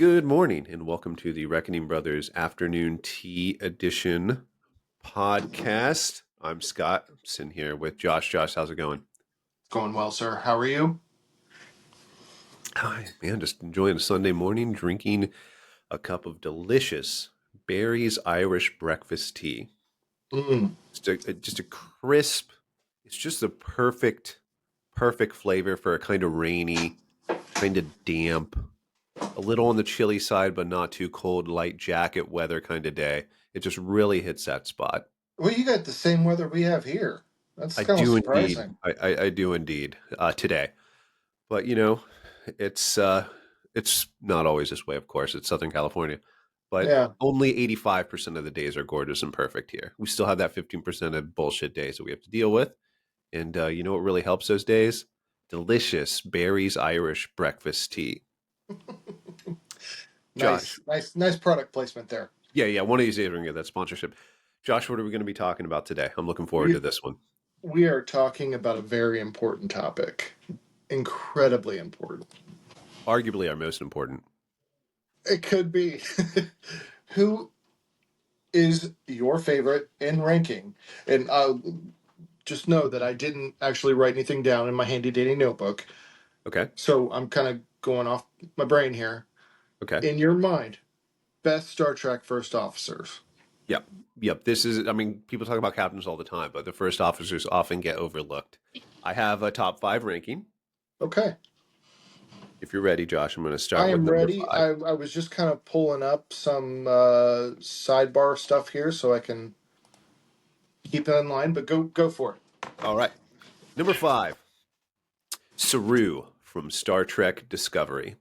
Good morning, and welcome to the Reckoning Brothers Afternoon Tea Edition podcast. I'm Scott. I'm sitting here with Josh. Josh, how's it going? Going well, sir. How are you? Hi, man. Just enjoying a Sunday morning, drinking a cup of delicious Barry's Irish breakfast tea. Mm. Just a crisp. It's just the perfect flavor for a kind of rainy, kind of damp, a little on the chilly side, but not too cold, light jacket weather kind of day. It just really hits that spot. Well, you got the same weather we have here. That's I kind of do indeed. surprising. I do indeed today. But it's it's not always this way. Of course, it's Southern California, but Yeah. only 85% of the days are gorgeous and perfect here. We still have that 15% of bullshit days that we have to deal with. And you know what really helps those days? Delicious Barry's Irish breakfast tea. Josh. Nice product placement there. Yeah. One of these days we're gonna get that sponsorship. Josh, what are we going to be talking about today? I'm looking forward We to this one. we are talking about a very important topic. Incredibly important. Arguably our most important. It could be. Who is your favorite in ranking? And just know that I didn't actually write anything down in my handy dandy notebook. Okay. So I'm kind of going off my brain here. Okay. In your mind, best Star Trek first officers. Yep. This is, people talk about captains all the time, but the first officers often get overlooked. I have a top five ranking. Okay. If you're ready, Josh, I'm going to start I with am number ready. five. I was just kind of pulling up some sidebar stuff here so I can keep it in line, but go for it. All right. Number five, Saru from Star Trek Discovery.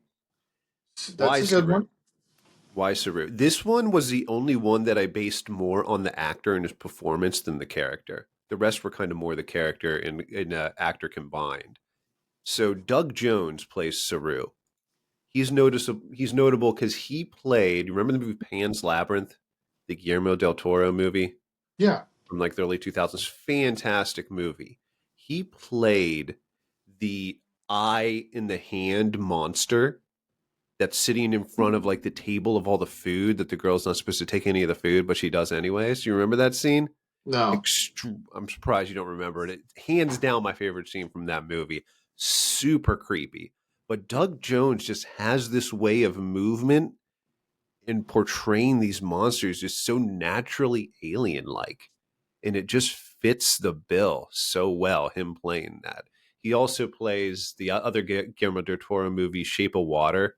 That's Why a good Saru? one. Why Saru? This one was the only one that I based more on the actor and his performance than the character. The rest were kind of more the character and actor combined. So Doug Jones plays Saru. He's noticeable. He's notable because he played. You remember the movie Pan's Labyrinth, the Guillermo del Toro movie Yeah. from like the early 2000s? Fantastic movie. He played the eye in the hand monster that's sitting in front of like the table of all the food that the girl's not supposed to take any of the food, but she does anyways. You remember that scene? No. I'm surprised you don't remember it. Hands down my favorite scene from that movie. Super creepy. But Doug Jones just has this way of movement in portraying these monsters just so naturally alien like. And it just fits the bill so well, him playing that. He also plays the other Guillermo del Toro movie, Shape of Water,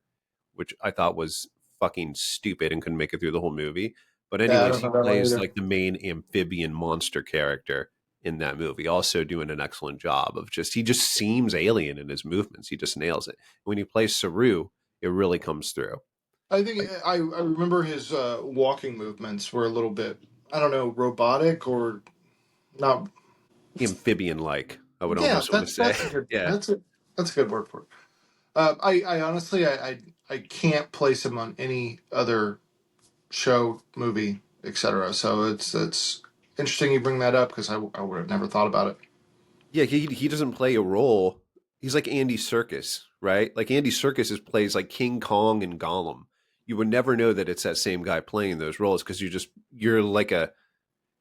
which I thought was fucking stupid and couldn't make it through the whole movie. But Yeah, I anyways, don't he know that one plays either. like the main amphibian monster character in that movie, also doing an excellent job of he just seems alien in his movements. He just nails it. When he plays Saru, it really comes through. I think I remember his walking movements were a little bit, I don't know, robotic or not. Amphibian like, I would Yeah, almost want to say. that's a good Yeah. that's a good word for it. I honestly I can't place him on any other show, movie, etc. So it's interesting you bring that up because I would have never thought about it. Yeah, he doesn't play a role. He's like Andy Serkis, right? Like Andy Serkis plays like King Kong and Gollum. You would never know that it's that same guy playing those roles because you're like a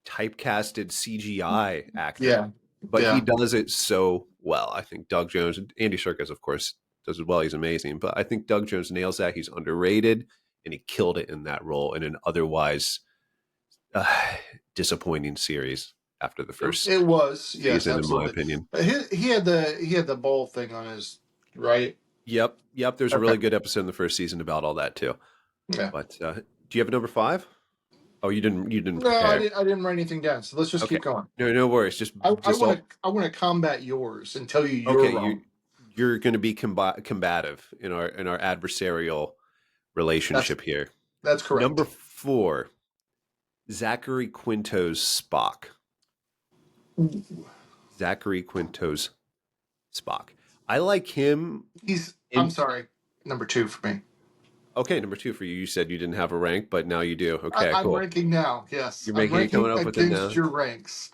typecasted CGI actor. Yeah, But he yeah. does it so well. I think Doug Jones, Andy Serkis, of course, does it well. He's amazing. But I think Doug Jones nails that. He's underrated, and he killed it in that role in an otherwise uh, disappointing series after the first It was, yes, season, in my absolutely. opinion. He had the ball thing on his right. Yep. There's a Okay. really good episode in the first season about all that too. Yeah. But do you have a number five? Oh, you didn't. You didn't No, I prepare. didn't. I didn't write anything down. So let's just Okay. keep going. No worries. Just I just want all. to. I want to combat yours and tell you you're Okay. wrong. You're going to be combative in our adversarial That's relationship here. that's Number correct. four, Zachary Quinto's Spock. Zachary Quinto's Spock. I like him. He's. I'm In sorry. Number two for me. okay, number two for you. You said you didn't have a rank, but now you do. Okay, I'm cool. ranking now. Yes, You're I'm making it ranking coming up with it against now. your ranks.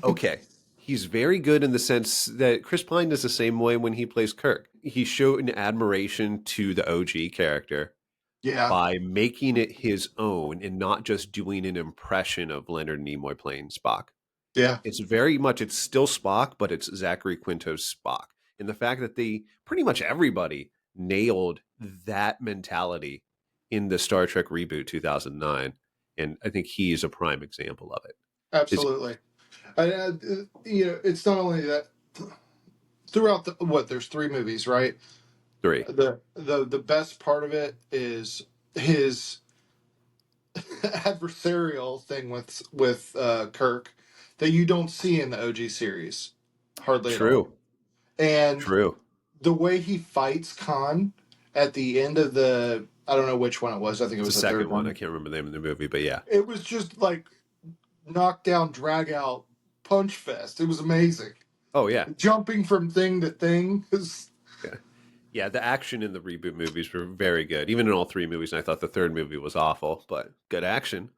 Okay. He's very good in the sense that Chris Pine does the same way when he plays Kirk. He showed an admiration to the OG character Yeah, by making it his own and not just doing an impression of Leonard Nimoy playing Spock. yeah, It's very much, it's still Spock, but it's Zachary Quinto's Spock. And the fact that they, pretty much everybody, nailed that mentality in the Star Trek reboot 2009. And I think he is a prime example of it. Is absolutely. It's not only that throughout there's three movies, right? three. The best part of it is his adversarial thing with Kirk that you don't see in the OG series hardly at all. True. And True. the way he fights Khan at the end of the, I don't know which one it was. I think it It's the was the third second one. I one. can't remember the name of the movie, but yeah. It was just like knockdown, drag out, punch fest. It was amazing. Oh, yeah. Jumping from thing to thing is. Yeah. Yeah, the action in the reboot movies were very good. Even in all three movies, and I thought the third movie was awful, but good action.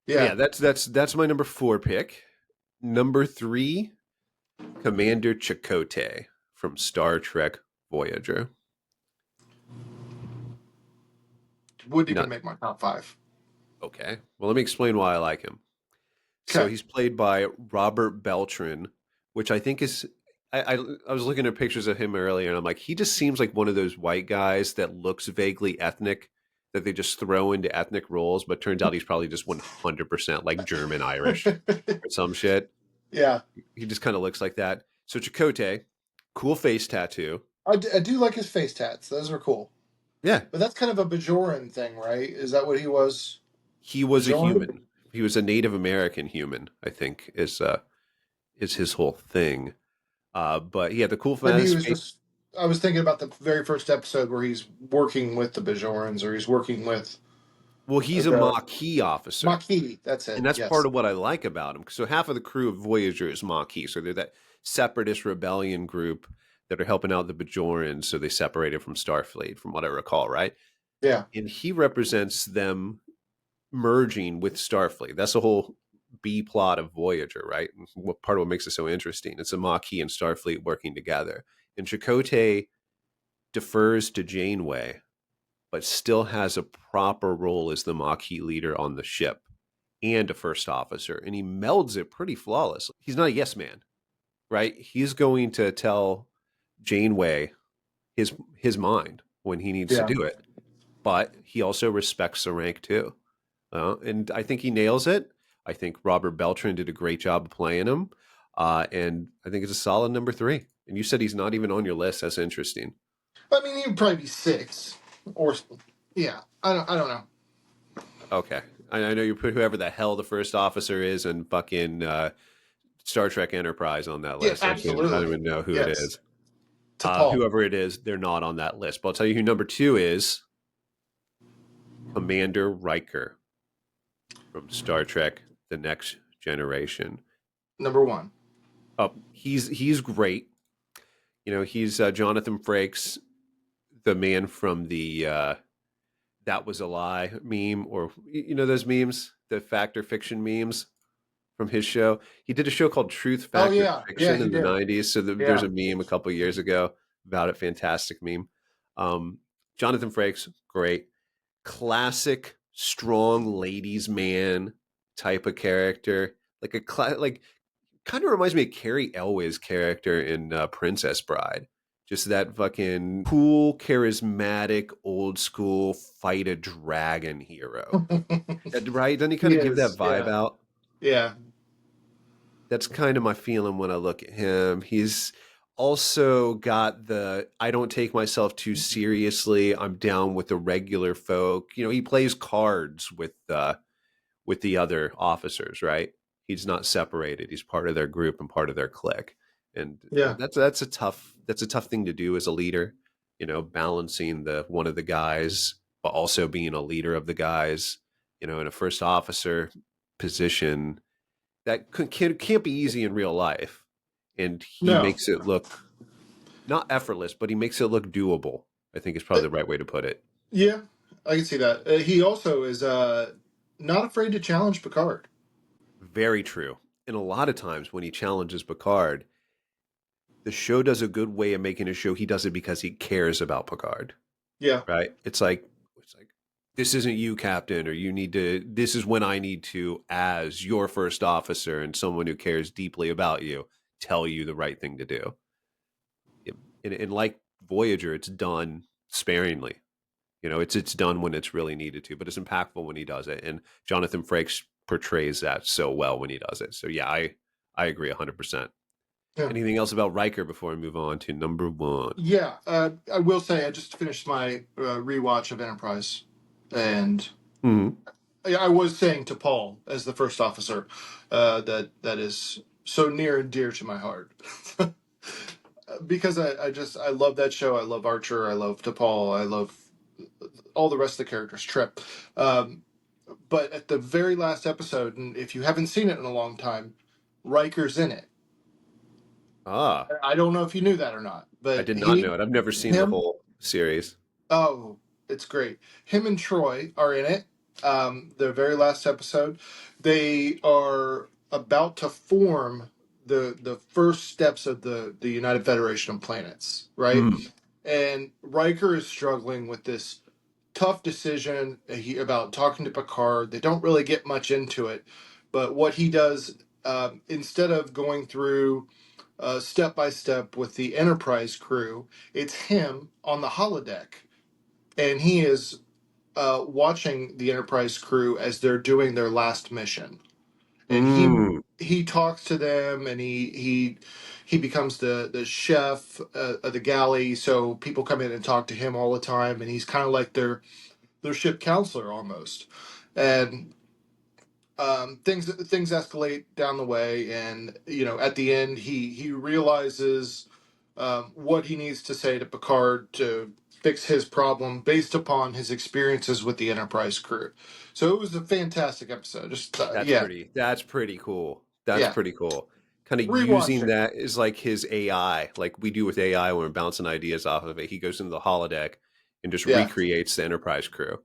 Yeah. Yeah, that's my number 4 pick. Number 3, Commander Chakotay from Star Trek Voyager. Wouldn't even Not make my top five. okay. Well, let me explain why I like him. So Okay. he's played by Robert Beltran, which I think is. I was looking at pictures of him earlier, and I'm like, he just seems like one of those white guys that looks vaguely ethnic that they just throw into ethnic roles, but turns out he's probably just 100% like German Irish or some shit. Yeah. He just kind of looks like that. So Chakotay, cool face tattoo. I do like his face tats. Those are cool. Yeah, But that's kind of a Bajoran thing, right? Is that what he was? he was a Bajoran? human. He was a Native American human, I think, is his whole thing. But he had the cool Maybe he face. was just. I was thinking about the very first episode where he's working with the Bajorans, or he's working with Well, he's a the Maquis officer, Maquis. That's and it. that's part Yes. of what I like about him. So half of the crew of Voyager is Maquis, so they're that separatist rebellion group that are helping out the Bajorans. So they separated from Starfleet, from what I recall, right? Yeah. And he represents them merging with Starfleet. That's the whole B plot of Voyager, right? What part of what makes it so interesting? It's a Maquis and Starfleet working together. And Chakotay defers to Janeway, but still has a proper role as the Maquis leader on the ship and a first officer. And he melds it pretty flawlessly. He's not a yes man, right? He's going to tell Janeway his mind when he needs to Yeah. do it. But he also respects the rank too. And I think he nails it. I think Robert Beltran did a great job of playing him. And I think it's a solid number 3. And you said he's not even on your list. That's interesting. I mean, he would probably be 6, or yeah. I don't know. Okay. I know you put whoever the hell the first officer is and fucking Star Trek Enterprise on that Yeah, list. I don't absolutely. even know who it Yes. is. T'Pol. Whoever it is, they're not on that list. But I'll tell you who number 2 is. Commander Riker from Star Trek: The Next Generation. Number 1. Oh, he's great. You know, he's Jonathan Frakes, the man from the "That Was a Lie" meme, or you know those memes, the fact or fiction memes from his show. He did a show called Truth, Oh Fact, or yeah, yeah, Fiction he in the did. '90s. So there's Yeah. a meme a couple years ago about it. Fantastic meme. Um, Jonathan Frakes, great, classic, strong ladies' man type of character, like like kind of reminds me of Carrie Elway's character in Princess Bride. Just that fucking cool, charismatic, old school fight a dragon hero. Right? Doesn't he kind He of give that is. vibe Yeah. out? Yeah. That's kind of my feeling when I look at him. He's also got the I don't take myself too seriously. I'm down with the regular folk. You know, he plays cards with the other officers, right? He's not separated. He's part of their group and part of their clique. And Yeah. that's a tough thing to do as a leader, you know, balancing the one of the guys, but also being a leader of the guys, you know, in a first officer position that can't be easy in real life. And he No. makes it look not effortless, but he makes it look doable. I think is Uh, probably the right way to put it. yeah, I can see that. He also is not afraid to challenge Picard. Very true. And a lot of times when he challenges Picard, the show does a good way of making it show he does it because he cares about Picard, Yeah. right? It's like this isn't you, Captain, or you need to, this is when I need to, as your first officer and someone who cares deeply about you, tell you the right thing to do. And like Voyager, it's done sparingly. It's done when it's really needed to, but it's impactful when he does it. And Jonathan Frakes portrays that so well when he does it. So yeah, I agree 100%. Yeah. Anything else about Riker before we move on to number one? Yeah, I will say I just finished my rewatch of Enterprise, and Mm-hmm. I was saying to Paul as the first officer that is so near and dear to my heart because I love that show. I love Archer. I love T'Pol. I love all the rest of the characters. Trip. Um, but at the very last episode, and if you haven't seen it in a long time, Riker's in it. Ah, I don't know if you knew that or not, I but did not know it. I've never seen the him, whole series. oh, it's great. Him and Troy are in it. The very last episode, they are about to form the first steps of the United Federation of Planets, right? Mm. And Riker is struggling with this tough decision about talking to Picard. They don't really get much into it, but what he does instead of going through step by step with the Enterprise crew, it's him on the holodeck, and he is watching the Enterprise crew as they're doing their last mission, and Mm. he talks to them, and he becomes the chef of the galley. So people come in and talk to him all the time, and he's kind of like their ship counselor almost, and things escalate down the way, and at the end he realizes what he needs to say to Picard to fix his problem based upon his experiences with the Enterprise crew. So it was a fantastic episode. Just yeah, That's pretty cool. That's yeah. pretty cool. Kind of Rewatch using it. that as like his AI, like we do with AI when we're bouncing ideas off of it. He goes into the holodeck and just Yeah, recreates the Enterprise crew.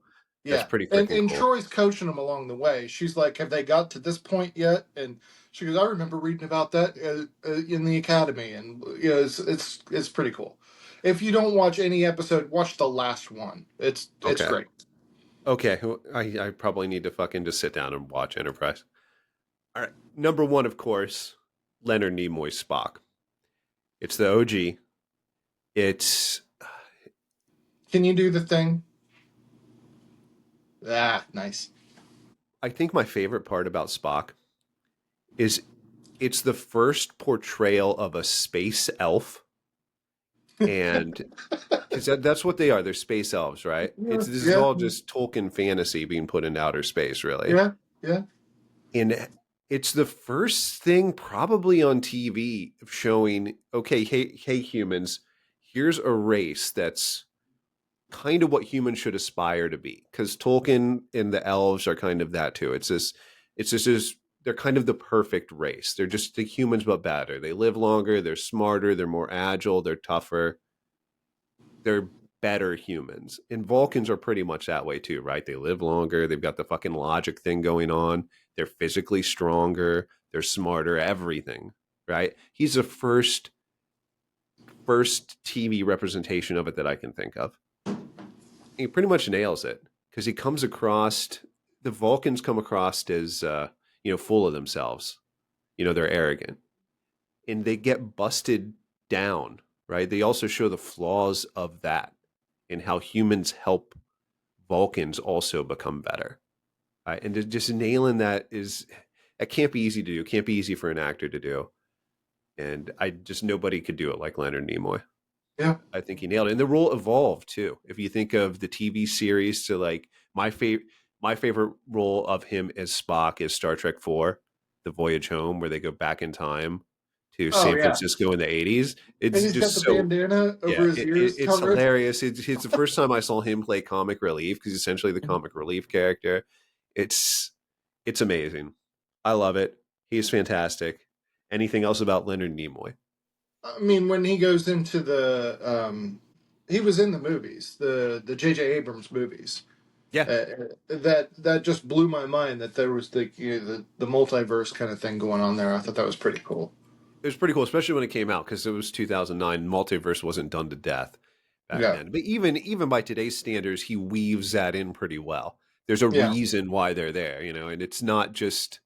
That's yeah. pretty And freaking and cool. Troy's coaching him along the way. She's like, "Have they got to this point yet?" And she goes, "I remember reading about that in the academy." And it's pretty cool. If you don't watch any episode, watch the last one. It's Okay. great. Okay. Well, I probably need to fucking just sit down and watch Enterprise. All right. Number one, of course, Leonard Nimoy's Spock. It's the OG. It's Can you do the thing? Ah, nice. I think my favorite part about Spock is it's the first portrayal of a space elf, and because that's what they are. They're space elves, right? Yeah, It's This is yeah, all just Tolkien fantasy being put into outer space, really. yeah, yeah. And it's the first thing probably on TV showing, okay, hey humans, here's a race that's kind of what humans should aspire to be. Because Tolkien and the elves are kind of that too. It's just they're kind of the perfect race. They're just the humans but better. They live longer, they're smarter, they're more agile, they're tougher, they're better humans. And Vulcans are pretty much that way too, right? They live longer, they've got the fucking logic thing going on, they're physically stronger, they're smarter, everything, right? He's the first TV representation of it that I can think of. He pretty much nails it because he comes across the Vulcans come across as full of themselves. They're arrogant and they get busted down, right? They also show the flaws of that and how humans help Vulcans also become better. Right? And just nailing that can't be easy to do. It can't be easy for an actor to do. And nobody could do it like Leonard Nimoy. Yeah. I think he nailed it. And the role evolved too. If you think of the TV series to like my favorite role of him as Spock is Star Trek 4, The Voyage Home, where they go back in time to Oh San yeah. Francisco in the 80s. And It's he's got the just so bandana over yeah, his ears it's covered. hilarious. It's the first time I saw him play comic relief because he's essentially the comic relief character. It's it's amazing. I love it. He's fantastic. Anything else about Leonard Nimoy? I mean, when he goes into he was in the movies, the J.J. Abrams movies. Yeah, That just blew my mind that there was the multiverse kind of thing going on there. I thought that was pretty cool. it was pretty cool, especially when it came out because it was 2009. Multiverse wasn't done to death back Yeah. then. But even by today's standards, he weaves that in pretty well. There's a Yeah. reason why they're there, and it's not just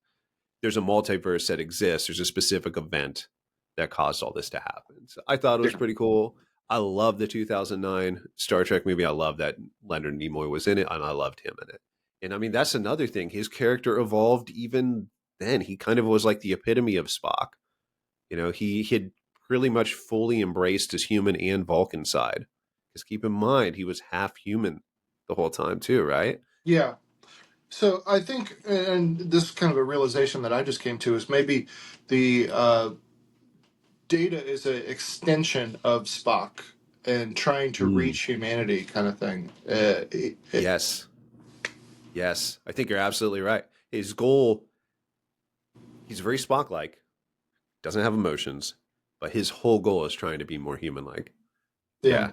there's a multiverse that exists. There's a specific event that caused all this to happen. So I thought it was Yeah. pretty cool. I love the 2009 Star Trek movie. I love that Leonard Nimoy was in it, and I loved him in it. And I mean, that's another thing. His character evolved even then. He kind of was like the epitome of Spock. He had pretty much fully embraced his human and Vulcan side. Because keep in mind, he was half human the whole time too, right? Yeah. So I think, and this is kind of a realization that I just came to, is maybe the Data is an extension of Spock and trying to Mm. reach humanity, kind of thing. Yes. Yes. I think you're absolutely right. His goal, he's very Spock like, doesn't have emotions, but his whole goal is trying to be more human like. Yeah.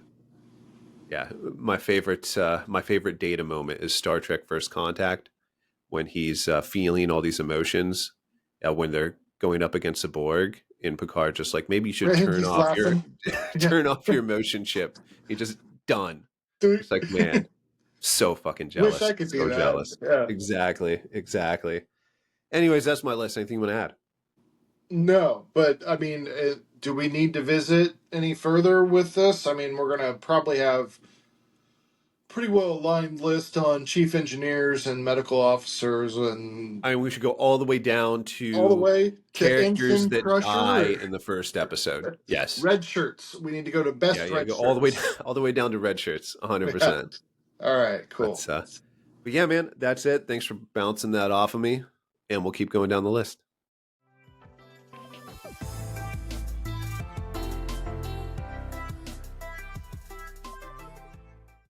Yeah. Yeah. My favorite Data moment is Star Trek First Contact when he's feeling all these emotions when they're going up against the Borg. And Picard just like, maybe you should And turn he's off your laughing. Yeah. turn off your motion chip. He just done. It's like, man, so fucking Wish jealous. I could be So that. jealous. Yeah. Exactly. Exactly. Anyways, that's my list. Anything you want to add? No, but I mean, do we need to visit any further with this? I mean, we're going to probably have pretty well aligned list on chief engineers and medical officers and I mean, we should go all the way down all the to way to characters Ensign that die Crusher in the first episode. or Yes. red shirts. We need to go to Yeah, best yeah. red Go all the way shirts. all the way down to red shirts, Yeah. 100%. All right, cool. But yeah, man, that's it. Thanks for bouncing that off of me, and we'll keep going down the list.